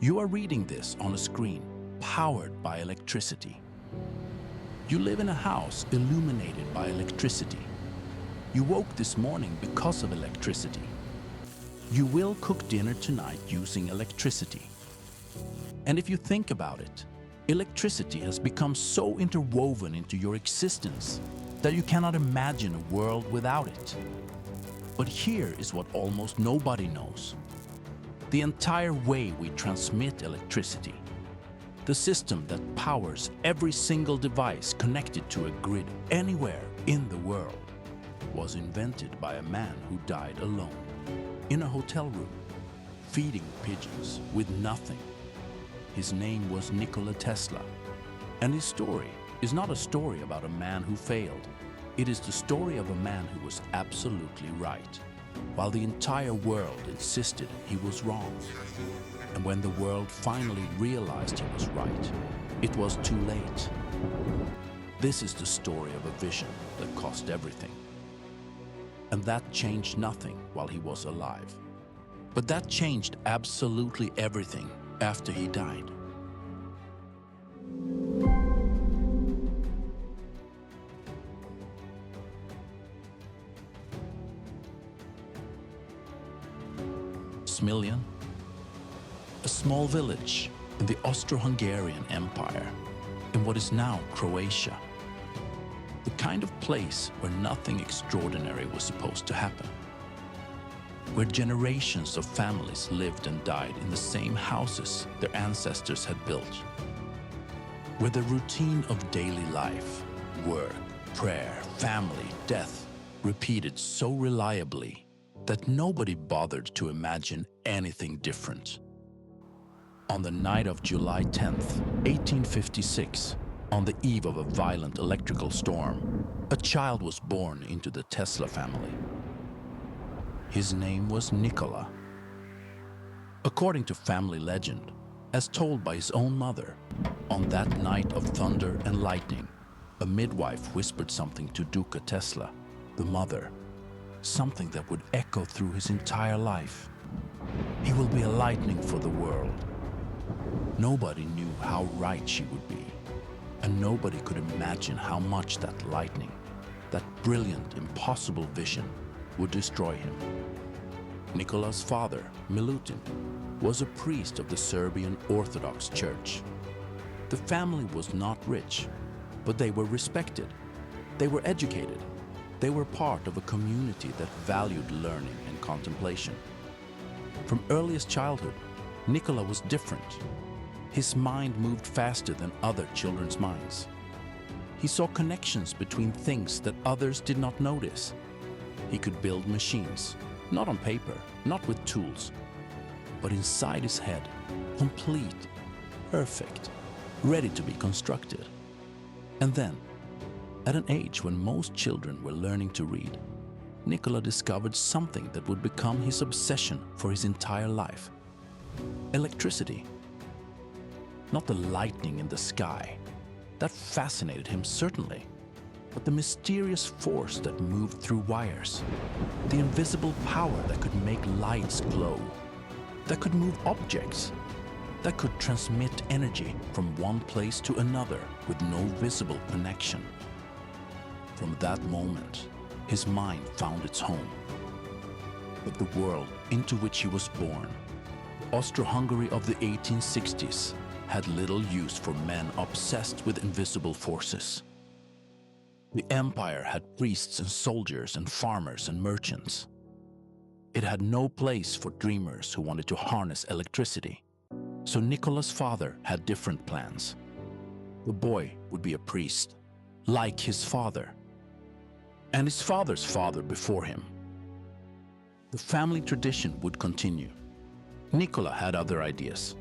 You are reading this on a screen powered by electricity. You live in a house illuminated by electricity. You woke this morning because of electricity. You will cook dinner tonight using electricity. And if you think about it, electricity has become so interwoven into your existence that you cannot imagine a world without it. But here is what almost nobody knows. The entire way we transmit electricity, the system that powers every single device connected to a grid anywhere in the world, was invented by a man who died alone, in a hotel room, feeding pigeons with nothing. His name was Nikola Tesla, and his story is not a story about a man who failed. It is the story of a man who was absolutely right, while the entire world insisted he was wrong. And when the world finally realized he was right, it was too late. This is the story of a vision that cost everything. And that changed nothing while he was alive. But that changed absolutely everything after he died. Smiljan, a small village in the Austro-Hungarian Empire, in what is now Croatia. The kind of place where nothing extraordinary was supposed to happen. Where generations of families lived and died in the same houses their ancestors had built. Where the routine of daily life, work, prayer, family, death, repeated so reliably that nobody bothered to imagine anything different. On the night of July 10th, 1856, on the eve of a violent electrical storm, a child was born into the Tesla family. His name was Nikola. According to family legend, as told by his own mother, on that night of thunder and lightning, a midwife whispered something to Nikola Tesla, the mother, something that would echo through his entire life. He will be a lightning for the world. Nobody knew how right she would be, and nobody could imagine how much that lightning, that brilliant, impossible vision, would destroy him. Nikola's father, Milutin, was a priest of the Serbian Orthodox Church. The family was not rich, but they were respected. They were educated. They were part of a community that valued learning and contemplation. From earliest childhood, Nikola was different. His mind moved faster than other children's minds. He saw connections between things that others did not notice. He could build machines, not on paper, not with tools, but inside his head, complete, perfect, ready to be constructed. And then, at an age when most children were learning to read, Nikola discovered something that would become his obsession for his entire life. Electricity. Not the lightning in the sky. That fascinated him, certainly. But the mysterious force that moved through wires. The invisible power that could make lights glow. That could move objects. That could transmit energy from one place to another with no visible connection. From that moment, his mind found its home. But the world into which he was born, Austro-Hungary of the 1860s, had little use for men obsessed with invisible forces. The empire had priests and soldiers and farmers and merchants. It had no place for dreamers who wanted to harness electricity. So Nikola's father had different plans. The boy would be a priest, like his father, and his father's father before him. The family tradition would continue. Nikola had other ideas.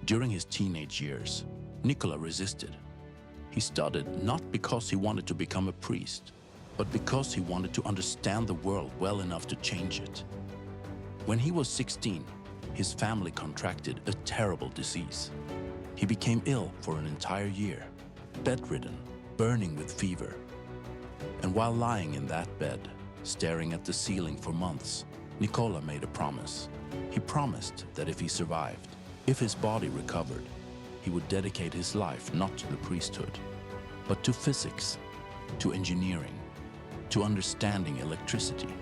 During his teenage years, Nikola resisted. He studied not because he wanted to become a priest, but because he wanted to understand the world well enough to change it. When he was 16, his family contracted a terrible disease. He became ill for an entire year, bedridden, burning with fever. And while lying in that bed, staring at the ceiling for months, Nikola made a promise. He promised that if he survived, If his body recovered, he would dedicate his life not to the priesthood, but to physics, to engineering, to understanding electricity.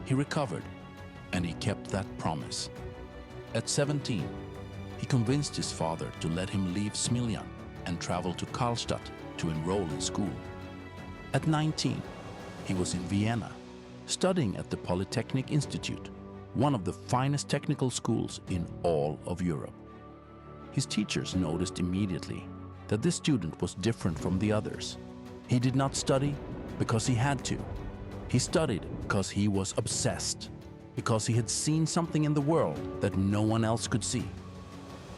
He recovered, and he kept that promise. At 17, he convinced his father to let him leave Smiljan and travel to Karlstadt to enroll in school. At 19, he was in Vienna, studying at the Polytechnic Institute, one of the finest technical schools in all of Europe. His teachers noticed immediately that this student was different from the others. He did not study because he had to. He studied because he was obsessed, because he had seen something in the world that no one else could see.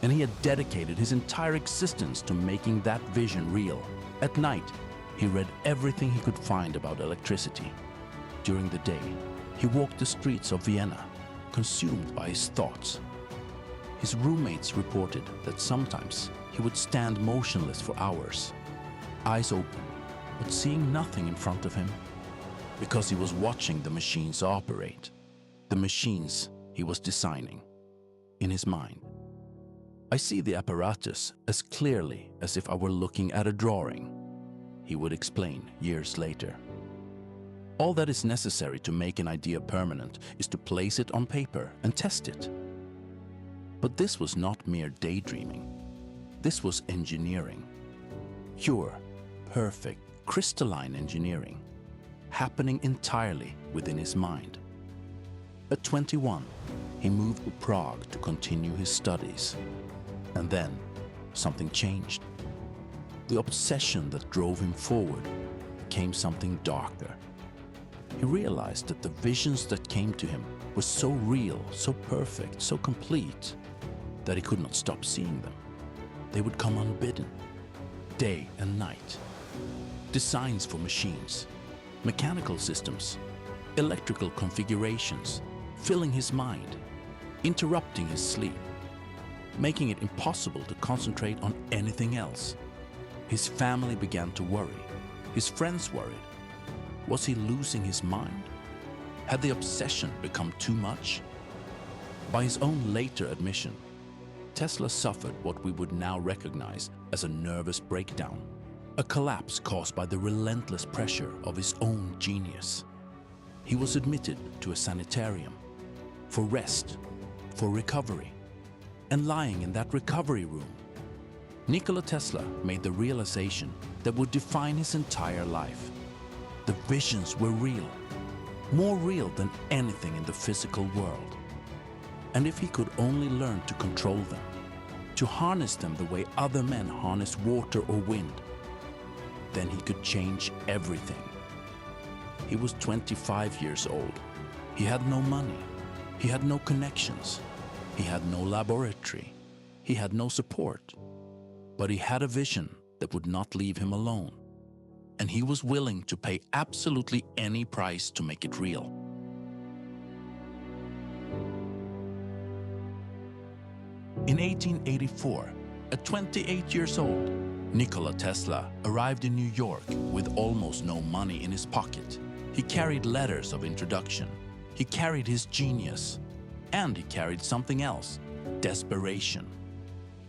And he had dedicated his entire existence to making that vision real. At night, he read everything he could find about electricity. During the day, he walked the streets of Vienna, consumed by his thoughts. His roommates reported that sometimes he would stand motionless for hours, eyes open, but seeing nothing in front of him, because he was watching the machines operate, the machines he was designing in his mind. I see the apparatus as clearly as if I were looking at a drawing, he would explain years later. All that is necessary to make an idea permanent is to place it on paper and test it. But this was not mere daydreaming. This was engineering. Pure, perfect, crystalline engineering, happening entirely within his mind. At 21, he moved to Prague to continue his studies. And then, something changed. The obsession that drove him forward became something darker. He realized that the visions that came to him were so real, so perfect, so complete, that he could not stop seeing them. They would come unbidden, day and night. Designs for machines, mechanical systems, electrical configurations, filling his mind, interrupting his sleep, making it impossible to concentrate on anything else. His family began to worry. His friends worried. Was he losing his mind? Had the obsession become too much? By his own later admission, Tesla suffered what we would now recognize as a nervous breakdown, a collapse caused by the relentless pressure of his own genius. He was admitted to a sanitarium for rest, for recovery, and lying in that recovery room, Nikola Tesla made the realization that would define his entire life. The visions were real, more real than anything in the physical world. And if he could only learn to control them, to harness them the way other men harness water or wind, then he could change everything. He was 25 years old. He had no money. He had no connections. He had no laboratory. He had no support. But he had a vision that would not leave him alone. And he was willing to pay absolutely any price to make it real. In 1884, at 28 years old, Nikola Tesla arrived in New York with almost no money in his pocket. He carried letters of introduction. He carried his genius. And he carried something else, desperation.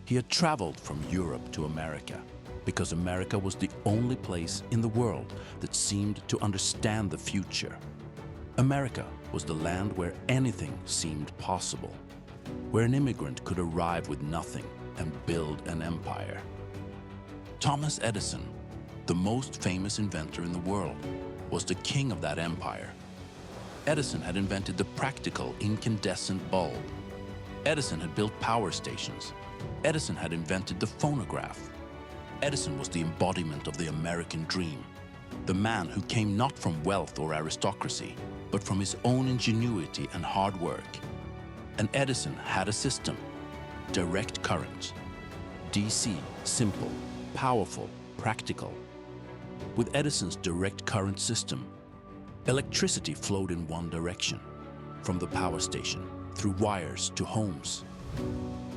He had traveled from Europe to America because America was the only place in the world that seemed to understand the future. America was the land where anything seemed possible, where an immigrant could arrive with nothing and build an empire. Thomas Edison, the most famous inventor in the world, was the king of that empire. Edison had invented the practical incandescent bulb. Edison had built power stations. Edison had invented the phonograph. Edison was the embodiment of the American dream, the man who came not from wealth or aristocracy, but from his own ingenuity and hard work. And Edison had a system, direct current, DC, simple, powerful, practical. With Edison's direct current system, electricity flowed in one direction, from the power station, through wires to homes.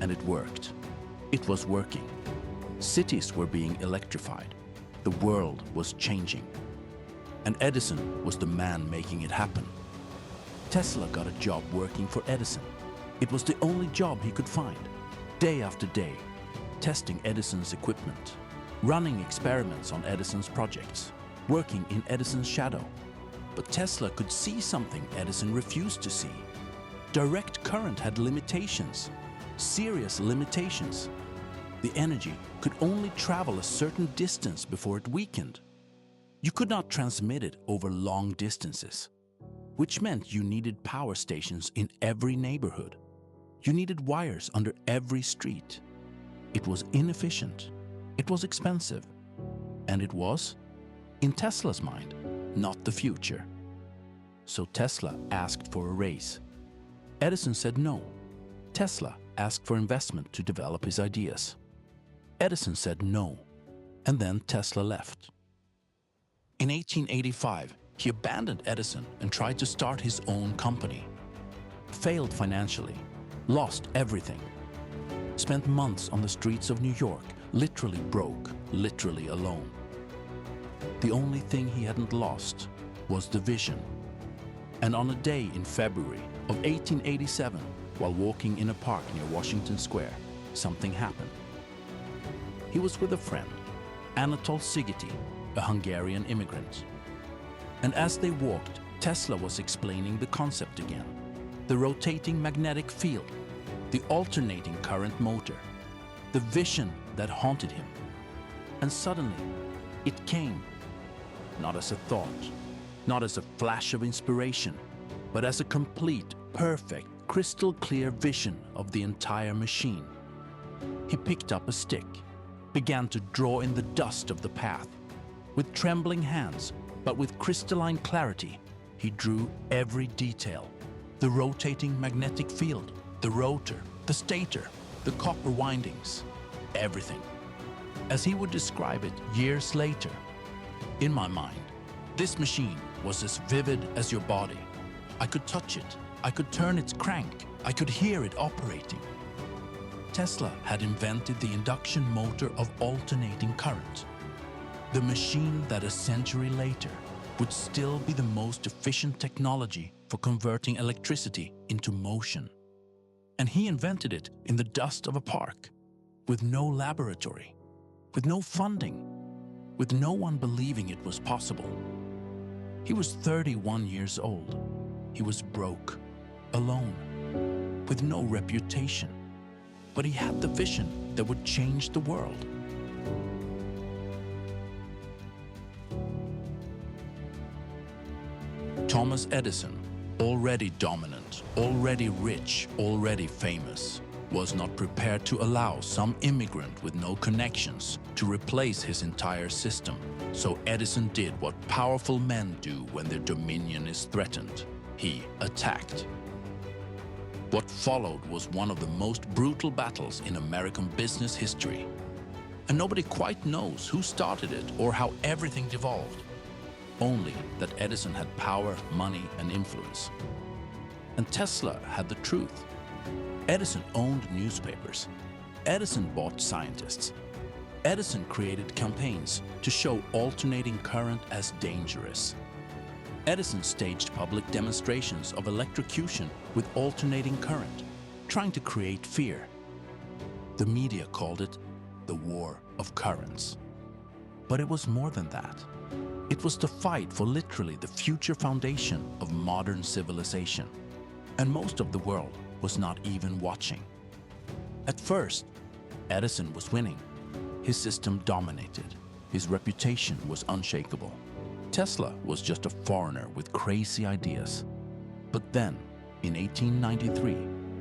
And it worked. It was working. Cities were being electrified. The world was changing. And Edison was the man making it happen. Tesla got a job working for Edison. It was the only job he could find. day after day, testing Edison's equipment, running experiments on Edison's projects, working in Edison's shadow. But Tesla could see something Edison refused to see. Direct current had limitations, serious limitations. The energy could only travel a certain distance before it weakened. You could not transmit it over long distances, which meant you needed power stations in every neighborhood. You needed wires under every street. It was inefficient, it was expensive, and it was, in Tesla's mind, not the future. So Tesla asked for a raise. Edison said no. Tesla asked for investment to develop his ideas. Edison said no, and then Tesla left. In 1885, he abandoned Edison and tried to start his own company. Failed financially, lost everything. Spent months on the streets of New York, literally broke, literally alone. The only thing he hadn't lost was the vision. And on a day in February of 1887, while walking in a park near Washington Square, something happened. He was with a friend, Anatol Szigeti, a Hungarian immigrant. And as they walked, Tesla was explaining the concept again. The rotating magnetic field, the alternating current motor, the vision that haunted him. And suddenly, it came, not as a thought, not as a flash of inspiration, but as a complete, perfect, crystal clear vision of the entire machine. He picked up a stick, began to draw in the dust of the path. With trembling hands, but with crystalline clarity, he drew every detail. The rotating magnetic field, the rotor, the stator, the copper windings, everything. As he would describe it years later, in my mind, this machine was as vivid as your body. I could touch it, I could turn its crank, I could hear it operating. Tesla had invented the induction motor of alternating current, the machine that a century later would still be the most efficient technology for converting electricity into motion. And he invented it in the dust of a park, with no laboratory, with no funding, with no one believing it was possible. He was 31 years old. He was broke, alone, with no reputation. But he had the vision that would change the world. Thomas Edison, already dominant, already rich, already famous, was not prepared to allow some immigrant with no connections to replace his entire system. So Edison did what powerful men do when their dominion is threatened. He attacked. What followed was one of the most brutal battles in American business history. And nobody quite knows who started it or how everything devolved. Only that Edison had power, money, and influence. And Tesla had the truth. Edison owned newspapers. Edison bought scientists. Edison created campaigns to show alternating current as dangerous. Edison staged public demonstrations of electrocution with alternating current, trying to create fear. The media called it the War of Currents. But it was more than that. It was the fight for literally the future foundation of modern civilization. And most of the world was not even watching. At first, Edison was winning. His system dominated. His reputation was unshakable. Tesla was just a foreigner with crazy ideas. But then, in 1893,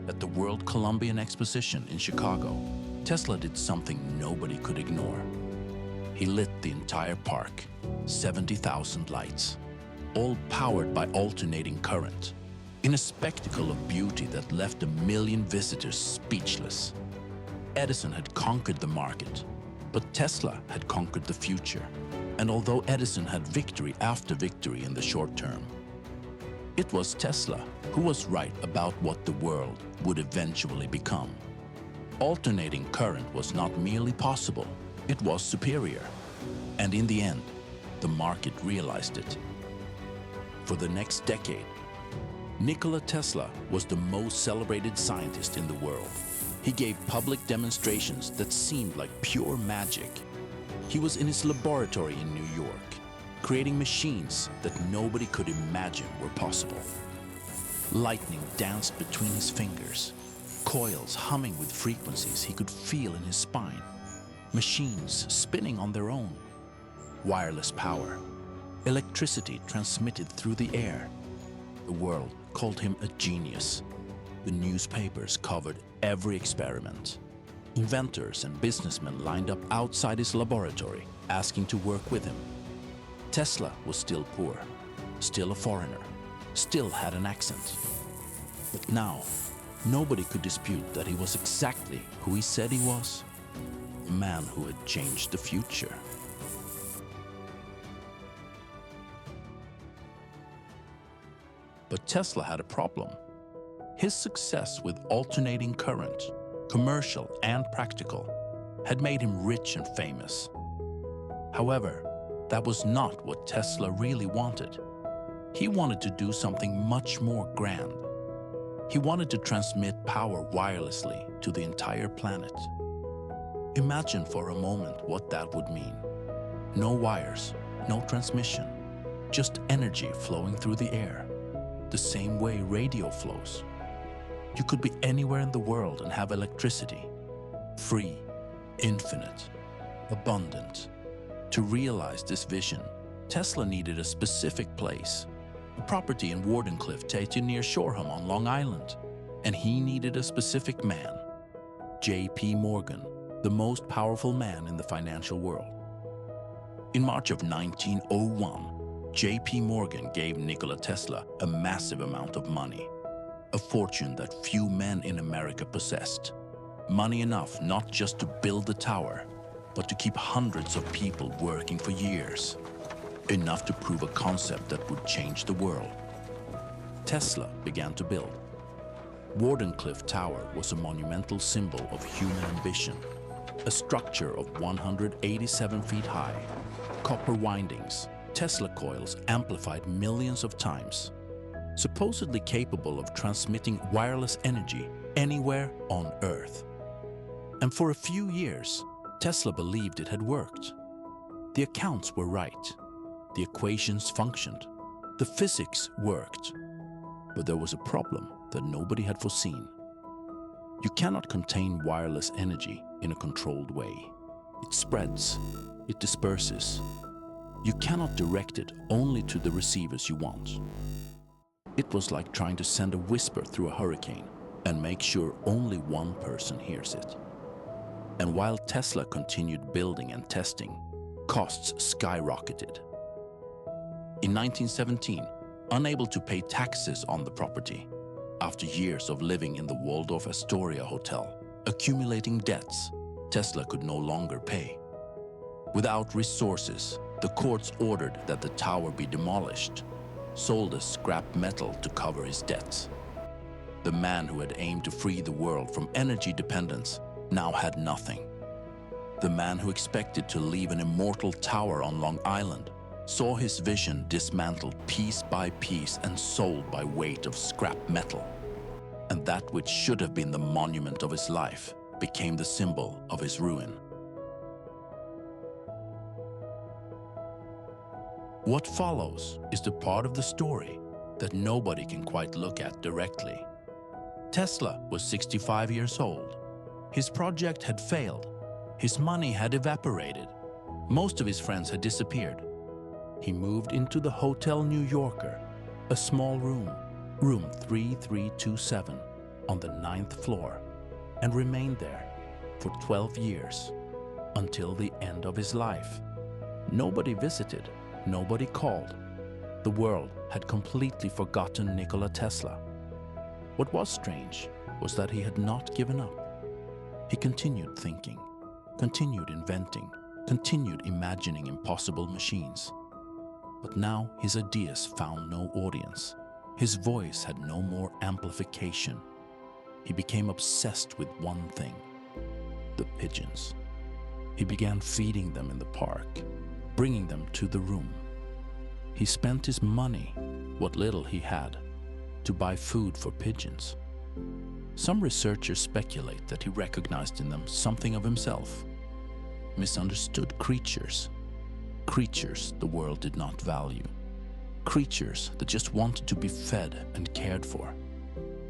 at the World Columbian Exposition in Chicago, Tesla did something nobody could ignore. He lit the entire park, 70,000 lights, all powered by alternating current, in a spectacle of beauty that left 1 million visitors speechless. Edison had conquered the market, but Tesla had conquered the future. And although Edison had victory after victory in the short term, it was Tesla who was right about what the world would eventually become. Alternating current was not merely possible, it was superior. And in the end, the market realized it. For the next decade, Nikola Tesla was the most celebrated scientist in the world. He gave public demonstrations that seemed like pure magic. He was in his laboratory in New York, creating machines that nobody could imagine were possible. Lightning danced between his fingers, coils humming with frequencies he could feel in his spine, machines spinning on their own, wireless power, electricity transmitted through the air. The world called him a genius. The newspapers covered every experiment. Inventors and businessmen lined up outside his laboratory, asking to work with him. Tesla was still poor, still a foreigner, still had an accent. But now, nobody could dispute that he was exactly who he said he was, the man who had changed the future. But Tesla had a problem. His success with alternating current, commercial and practical, had made him rich and famous. However, that was not what Tesla really wanted. He wanted to do something much more grand. He wanted to transmit power wirelessly to the entire planet. Imagine for a moment what that would mean. No wires, no transmission, just energy flowing through the air, the same way radio flows. You could be anywhere in the world and have electricity, free, infinite, abundant. To realize this vision, Tesla needed a specific place, a property in Wardenclyffe Tate near Shoreham on Long Island, and he needed a specific man, J.P. Morgan, the most powerful man in the financial world. In March of 1901, J.P. Morgan gave Nikola Tesla a massive amount of money, a fortune that few men in America possessed. Money enough not just to build the tower, but to keep hundreds of people working for years. Enough to prove a concept that would change the world. Tesla began to build. Wardenclyffe Tower was a monumental symbol of human ambition, a structure of 187 feet high, copper windings, Tesla coils amplified millions of times, supposedly capable of transmitting wireless energy anywhere on Earth. And for a few years, Tesla believed it had worked. The accounts were right. The equations functioned. The physics worked. But there was a problem that nobody had foreseen. You cannot contain wireless energy in a controlled way. It spreads. It disperses. You cannot direct it only to the receivers you want. It was like trying to send a whisper through a hurricane and make sure only one person hears it. And while Tesla continued building and testing, costs skyrocketed. In 1917, unable to pay taxes on the property, after years of living in the Waldorf Astoria hotel, accumulating debts Tesla could no longer pay. Without resources, the courts ordered that the tower be demolished, sold as scrap metal to cover his debts. The man who had aimed to free the world from energy dependence now had nothing. The man who expected to leave an immortal tower on Long Island saw his vision dismantled piece by piece and sold by weight of scrap metal. And that which should have been the monument of his life became the symbol of his ruin. What follows is the part of the story that nobody can quite look at directly. Tesla was 65 years old. His project had failed. His money had evaporated. Most of his friends had disappeared. He moved into the Hotel New Yorker, a small room, room 3327, on the 9th floor, and remained there for 12 years, until the end of his life. Nobody visited, nobody called. The world had completely forgotten Nikola Tesla. What was strange was that he had not given up. He continued thinking, continued inventing, continued imagining impossible machines. But now his ideas found no audience. His voice had no more amplification. He became obsessed with one thing: the pigeons. He began feeding them in the park, bringing them to the room. He spent his money, what little he had, to buy food for pigeons. Some researchers speculate that he recognized in them something of himself. Misunderstood creatures. Creatures the world did not value. Creatures that just wanted to be fed and cared for.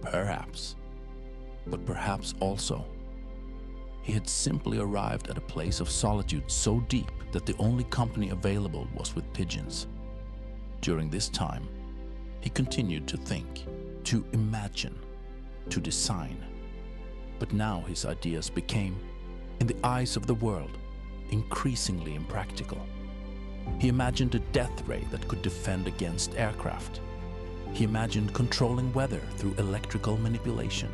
Perhaps. But perhaps also, he had simply arrived at a place of solitude so deep that the only company available was with pigeons. During this time, he continued to think, to imagine, to design. But now his ideas became, in the eyes of the world, increasingly impractical. He imagined a death ray that could defend against aircraft. He imagined controlling weather through electrical manipulation.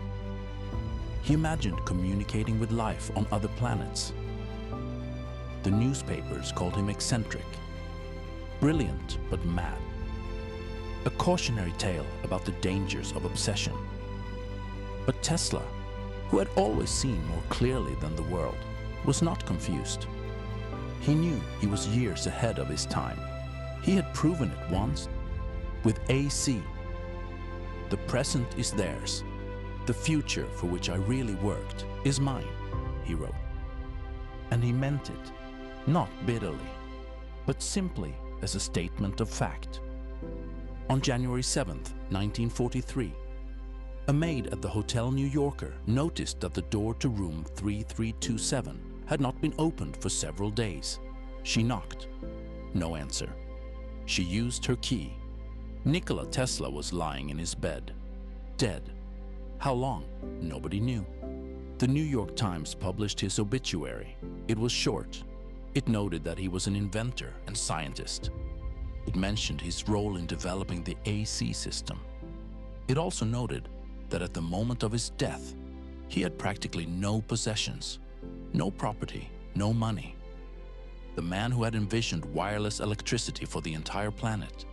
He imagined communicating with life on other planets. The newspapers called him eccentric, brilliant but mad. A cautionary tale about the dangers of obsession. But Tesla, who had always seen more clearly than the world, was not confused. He knew he was years ahead of his time. He had proven it once with AC. The present is theirs. The future for which I really worked is mine, he wrote. And he meant it, not bitterly, but simply as a statement of fact. On January 7th, 1943, a maid at the Hotel New Yorker noticed that the door to room 3327 had not been opened for several days. She knocked. No answer. She used her key. Nikola Tesla was lying in his bed, dead. How long? Nobody knew. The New York Times published his obituary. It was short. It noted that he was an inventor and scientist. It mentioned his role in developing the AC system. It also noted that at the moment of his death, he had practically no possessions, no property, no money. The man who had envisioned wireless electricity for the entire planet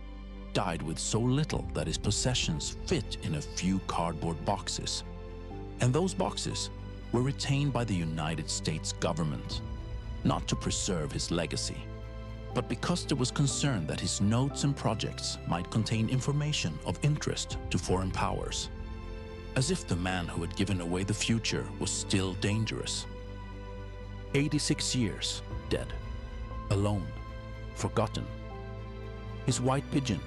died with so little that his possessions fit in a few cardboard boxes. And those boxes were retained by the United States government, not to preserve his legacy, but because there was concern that his notes and projects might contain information of interest to foreign powers. As if the man who had given away the future was still dangerous. 86 years dead, alone, forgotten. His white pigeon,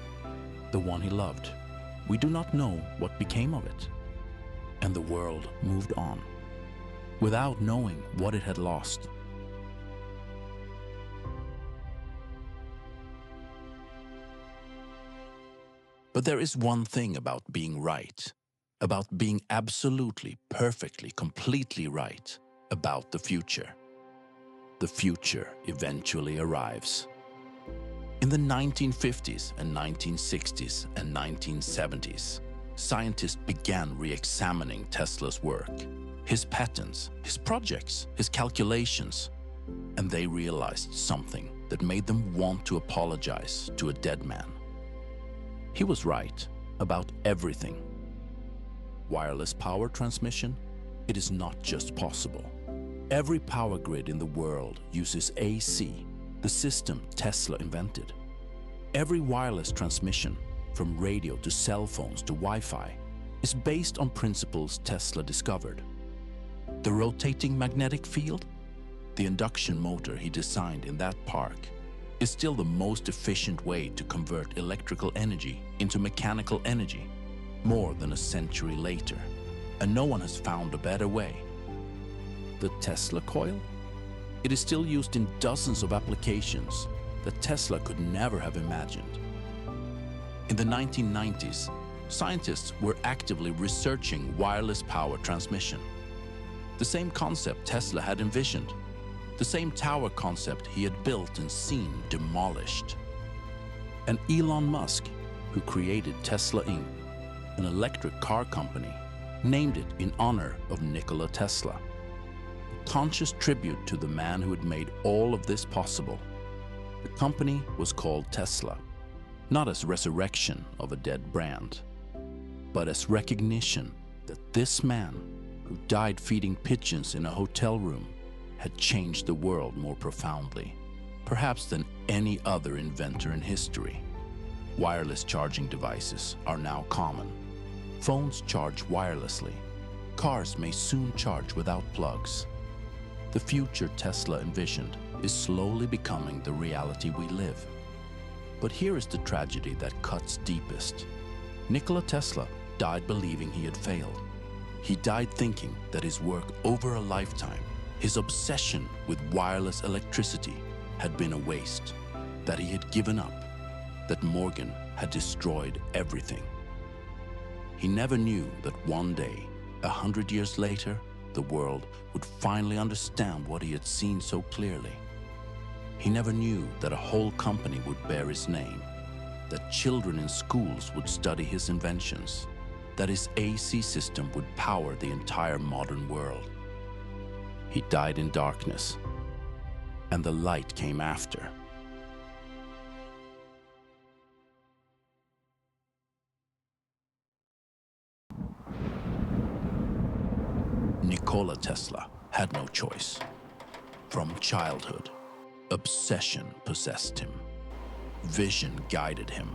the one he loved, we do not know what became of it. And the world moved on, without knowing what it had lost. But there is one thing about being right, about being absolutely, perfectly, completely right about the future. The future eventually arrives. In the 1950s and 1960s and 1970s, scientists began re-examining Tesla's work, his patents, his projects, his calculations, and they realized something that made them want to apologize to a dead man. He was right about everything. Wireless power transmission, it is not just possible. Every power grid in the world uses AC, the system Tesla invented. Every wireless transmission, from radio to cell phones to Wi-Fi, is based on principles Tesla discovered. The rotating magnetic field, the induction motor he designed in that park, is still the most efficient way to convert electrical energy into mechanical energy more than a century later, and no one has found a better way. The Tesla coil? It is still used in dozens of applications that Tesla could never have imagined. In the 1990s, scientists were actively researching wireless power transmission. The same concept Tesla had envisioned, the same tower concept he had built and seen demolished. And Elon Musk, who created Tesla Inc., an electric car company, named it in honor of Nikola Tesla. A conscious tribute to the man who had made all of this possible. The company was called Tesla, not as resurrection of a dead brand, but as recognition that this man, who died feeding pigeons in a hotel room, had changed the world more profoundly, perhaps than any other inventor in history. Wireless charging devices are now common. Phones charge wirelessly. Cars may soon charge without plugs. The future Tesla envisioned is slowly becoming the reality we live. But here is the tragedy that cuts deepest. Nikola Tesla died believing he had failed. He died thinking that his work over a lifetime, his obsession with wireless electricity, had been a waste, that he had given up, that Morgan had destroyed everything. He never knew that one day, 100 years later, the world would finally understand what he had seen so clearly. He never knew that a whole company would bear his name, that children in schools would study his inventions, that his AC system would power the entire modern world. He died in darkness, and the light came after. Nikola Tesla had no choice. From childhood, obsession possessed him. Vision guided him.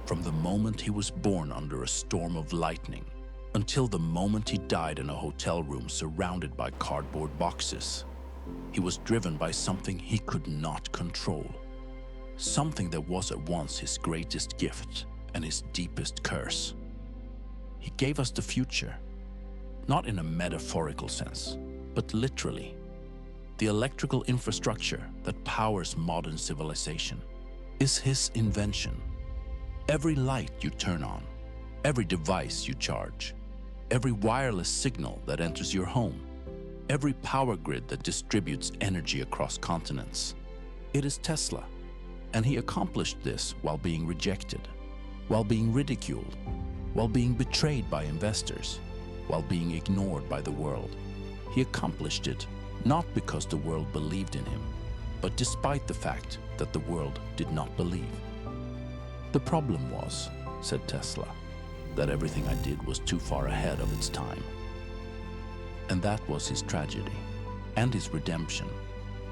From the moment he was born under a storm of lightning until the moment he died in a hotel room surrounded by cardboard boxes, he was driven by something he could not control. Something that was at once his greatest gift and his deepest curse. He gave us the future. Not in a metaphorical sense, but literally. The electrical infrastructure that powers modern civilization is his invention. Every light you turn on, every device you charge, every wireless signal that enters your home, every power grid that distributes energy across continents. It is Tesla, and he accomplished this while being rejected, while being ridiculed, while being betrayed by investors, while being ignored by the world. He accomplished it not because the world believed in him, but despite the fact that the world did not believe. The problem was, said Tesla, that everything I did was too far ahead of its time. And that was his tragedy and his redemption,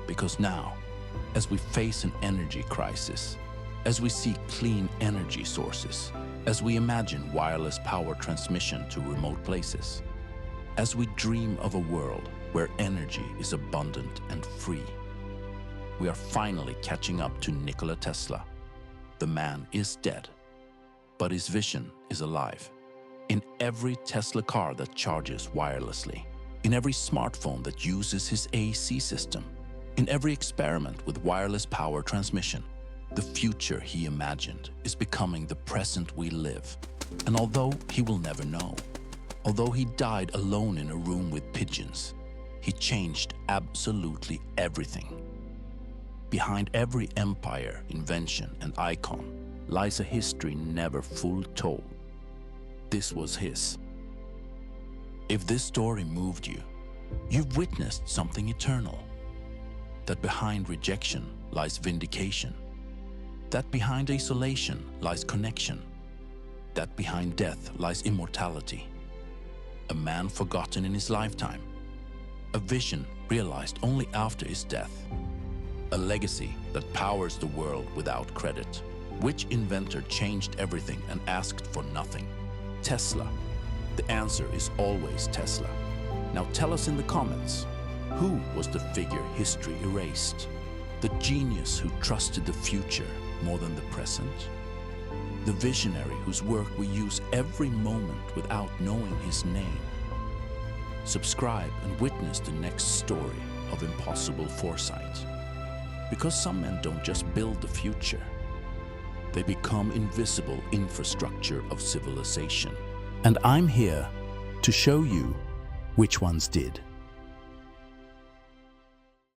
because now, as we face an energy crisis, as we seek clean energy sources, as we imagine wireless power transmission to remote places, as we dream of a world where energy is abundant and free, we are finally catching up to Nikola Tesla. The man is dead, but his vision is alive. In every Tesla car that charges wirelessly, in every smartphone that uses his AC system, in every experiment with wireless power transmission, the future he imagined is becoming the present we live. And although he will never know, although he died alone in a room with pigeons, he changed absolutely everything. Behind every empire, invention, and icon lies a history never fully told. This was his. If this story moved you, you've witnessed something eternal. That behind rejection lies vindication. That behind isolation lies connection. That behind death lies immortality. A man forgotten in his lifetime. A vision realized only after his death. A legacy that powers the world without credit. Which inventor changed everything and asked for nothing? Tesla. The answer is always Tesla. Now tell us in the comments, who was the figure history erased? The genius who trusted the future more than the present? The visionary whose work we use every moment without knowing his name? Subscribe and witness the next story of impossible foresight. Because some men don't just build the future, they become invisible infrastructure of civilization. And I'm here to show you which ones did.